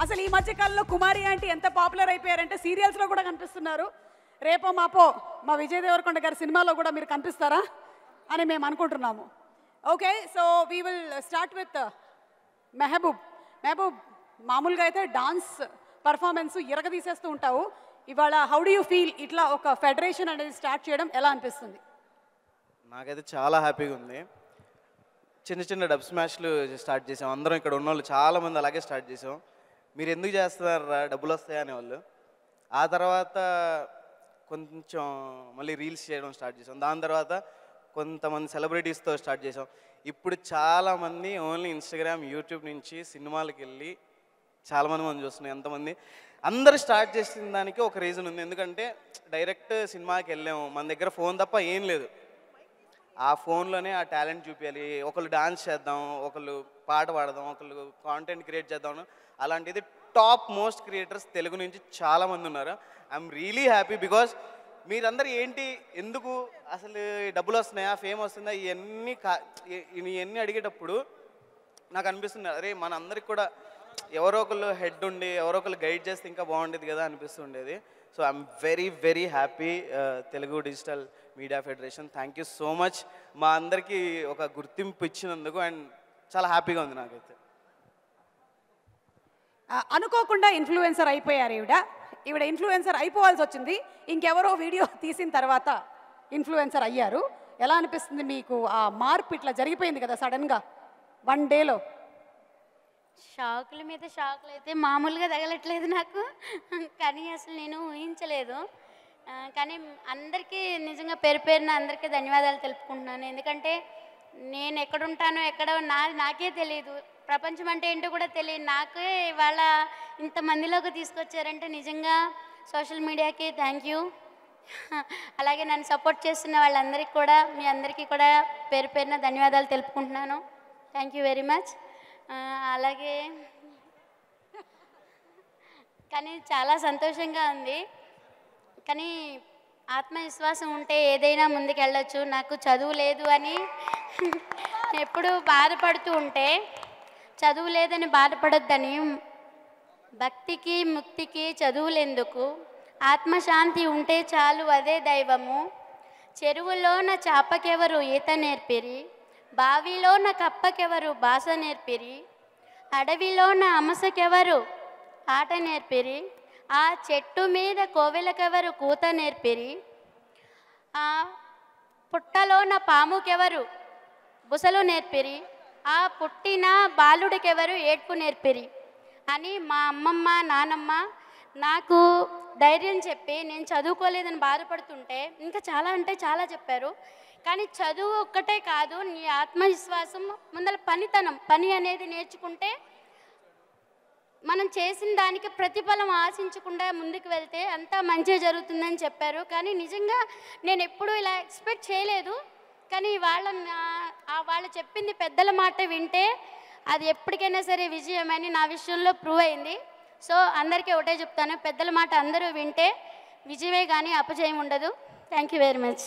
అసలు ఈ మధ్య కాలంలో కుమారి ఆంటీ ఎంత పాపులర్ అయిపోయారంటే సీరియల్స్లో కూడా కనిపిస్తున్నారు. రేపో మాపో మా విజయ్ దేవరకొండ గారి సినిమాలో కూడా మీరు కనిపిస్తారా అని మేము అనుకుంటున్నాము. Okay, so we will start with Mehboob. Mehboob, మామూలుగా అయితే డాన్స్ పర్ఫార్మెన్స్ ఇరగదీసేస్తూ ఉంటావు. ఇవాళ హౌ డు యూ ఫీల్ ఇట్లా ఒక ఫెడరేషన్ అనేది స్టార్ట్ చేయడం ఎలా అనిపిస్తుంది? నాకైతే చాలా హ్యాపీగా ఉంది. చిన్న చిన్న డబ్ స్మాష్లు స్టార్ట్ చేసాం. అందరం ఇక్కడ ఉన్న వాళ్ళు చాలామంది అలాగే స్టార్ట్ చేసాం. మీరు ఎందుకు చేస్తున్నారా, డబ్బులు వస్తాయి అనేవాళ్ళు. ఆ తర్వాత కొంచెం మళ్ళీ రీల్స్ చేయడం స్టార్ట్ చేసాం. దాని తర్వాత కొంతమంది సెలబ్రిటీస్తో స్టార్ట్ చేసాం. ఇప్పుడు చాలామంది ఓన్లీ ఇన్స్టాగ్రామ్, యూట్యూబ్ నుంచి సినిమాలకు వెళ్ళి చాలామంది మనం చూస్తున్నాం. ఎంతమంది అందరూ స్టార్ట్ చేసిన దానికి ఒక రీజన్ ఉంది. ఎందుకంటే డైరెక్ట్ సినిమాకి వెళ్ళాము, మన దగ్గర ఫోన్ తప్ప ఏం లేదు. ఆ ఫోన్లోనే ఆ టాలెంట్ చూపించాలి. ఒకళ్ళు డాన్స్ చేద్దాం, ఒకళ్ళు పాట పాడదాం, ఒకళ్ళు కాంటెంట్ క్రియేట్ చేద్దాం. అలాంటిది టాప్ మోస్ట్ క్రియేటర్స్ తెలుగు నుంచి చాలామంది ఉన్నారు. ఐఎమ్ రియలీ హ్యాపీ బికాజ్ మీరందరూ ఏంటి, ఎందుకు అసలు డబ్బులు వస్తున్నాయా, ఫేమ్ వస్తుందా, ఇవన్నీ అడిగేటప్పుడు నాకు అనిపిస్తుంది, అరే మన అందరికి కూడా ఎవరో ఒకళ్ళు హెడ్ ఉండి ఎవరో ఒకళ్ళు గైడ్ చేస్తే ఇంకా బాగుండేది కదా అనిపిస్తుండేది. So I'm very very happy. Telugu digital media federation, thank you so much. మా అందరికీ ఒక గుర్తింపు ఇచ్చినందుకు అండ్ చాలా హ్యాపీగా ఉంది నాకైతే. అనుకోకుండా ఇన్ఫ్లుయెన్సర్ అయిపోయారు ఈవిడ ఇన్ఫ్లుయెన్సర్ అయిపోవాల్సి వచ్చింది. ఇంకెవరో వీడియో తీసిన తర్వాత ఇన్ఫ్లుయెన్సర్ అయ్యారు. ఎలా అనిపిస్తుంది మీకు ఆ మార్పు ఇట్లా జరిగిపోయింది కదా సడన్గా 1 డేలో? షాకుల మీద షాకులు అయితే మామూలుగా తగలట్లేదు నాకు. కానీ అసలు నేను ఊహించలేదు. కానీ అందరికీ నిజంగా పేరున అందరికీ ధన్యవాదాలు తెలుపుకుంటున్నాను. ఎందుకంటే నేను ఎక్కడుంటానో నాకే తెలియదు. ప్రపంచం అంటే ఏంటో కూడా తెలియదు. నాకే ఇవాళ ఇంతమందిలోకి తీసుకొచ్చారంటే నిజంగా సోషల్ మీడియాకి థ్యాంక్ యూ. అలాగే నన్ను సపోర్ట్ చేస్తున్న వాళ్ళందరికీ కూడా, మీ అందరికీ కూడా పేరున ధన్యవాదాలు తెలుపుకుంటున్నాను. Thank you very much. అలాగే కానీ చాలా సంతోషంగా ఉంది. కానీ ఆత్మవిశ్వాసం ఉంటే ఏదైనా ముందుకెళ్ళొచ్చు. నాకు చదువు లేదు అని ఎప్పుడు బాధపడుతూ ఉంటే, చదువు లేదని బాధపడొద్దని, భక్తికి ముక్తికి చదువులెందుకు, ఆత్మశాంతి ఉంటే చాలు అదే దైవము, చెరువులోన చాపకెవరు ఈత నేర్పిరి, బావిలోన కప్పకెవరు భాష నేర్పిరి, అడవిలోన అమసకెవరు ఆట నేర్పిరి, ఆ చెట్టు మీద కోవెలకెవరు కూత నేర్పిరి, ఆ పుట్టలోన పాముకెవరు బుసలు నేర్పిరి, ఆ పుట్టిన బాలుడికెవరు ఏడ్పు నేర్పిరి అని మా అమ్మమ్మ నానమ్మ నాకు ధైర్యం చెప్పి, నేను చదువుకోలేదని బాధపడుతుంటే ఇంకా చాలా అంటే చాలా చెప్పారు. కానీ చదువు ఒక్కటే కాదు, నీ ఆత్మవిశ్వాసం ముందర పని అనేది నేర్చుకుంటే మనం చేసిన దానికి ప్రతిఫలం ఆశించకుండా ముందుకు వెళ్తే అంతా మంచిగా జరుగుతుందని చెప్పారు. కానీ నిజంగా నేను ఎప్పుడూ ఇలా ఎక్స్పెక్ట్ చేయలేదు. కానీ వాళ్ళు చెప్పింది పెద్దల మాట వింటే అది ఎప్పటికైనా సరే విజయమని నా విషయంలో ప్రూవ్ అయింది. సో అందరికీ ఒకటే చెప్తాను, పెద్దల మాట అందరూ వింటే విజయమే కానీ అపజయం ఉండదు. Thank you very much.